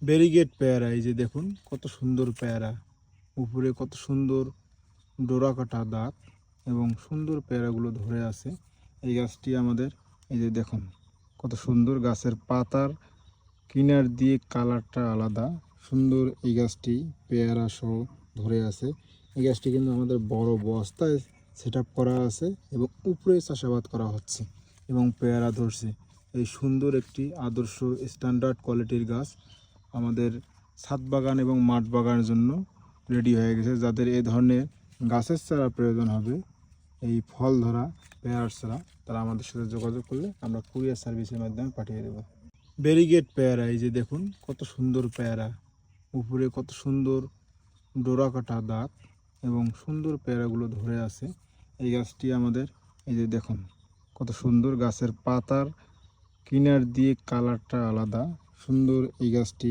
Barricade পেয়ারা, এই যে দেখুন কত সুন্দর পেয়ারা, উপরে কত সুন্দর ডোরা কাটা দাঁত এবং সুন্দর পেয়ারাগুলো ধরে আছে। এই গাছটি আমাদের, এই যে দেখুন কত সুন্দর, গাছের পাতার কিনার দিয়ে কালারটা আলাদা সুন্দর। এই গাছটি পেয়ারা সহ ধরে আছে। এই গাছটি কিন্তু আমাদের বড় বস্তায় সেট আপ করা আছে এবং উপরে চাষাবাদ করা হচ্ছে এবং পেয়ারা ধরছে। এই সুন্দর একটি আদর্শ স্ট্যান্ডার্ড কোয়ালিটির গাছ আমাদের ছাদ বাগান এবং মাঠ বাগানের জন্য রেডি হয়ে গেছে। যাদের এই ধরনের গাছের চারা প্রয়োজন হবে, এই ফল ধরা পেয়ারার চারা, তারা আমাদের সাথে যোগাযোগ করলে আমরা কুরিয়ার সার্ভিসের মাধ্যমে পাঠিয়ে দেবো। ব্যারিগেড পেয়ারা, এই যে দেখুন কত সুন্দর পেয়ারা, উপরে কত সুন্দর ডোরা কাটা দাঁত এবং সুন্দর পেয়ারাগুলো ধরে আছে। এই গাছটি আমাদের, এই যে দেখুন কত সুন্দর, গাছের পাতার কিনার দিয়ে কালারটা আলাদা সুন্দর। এই গাছটি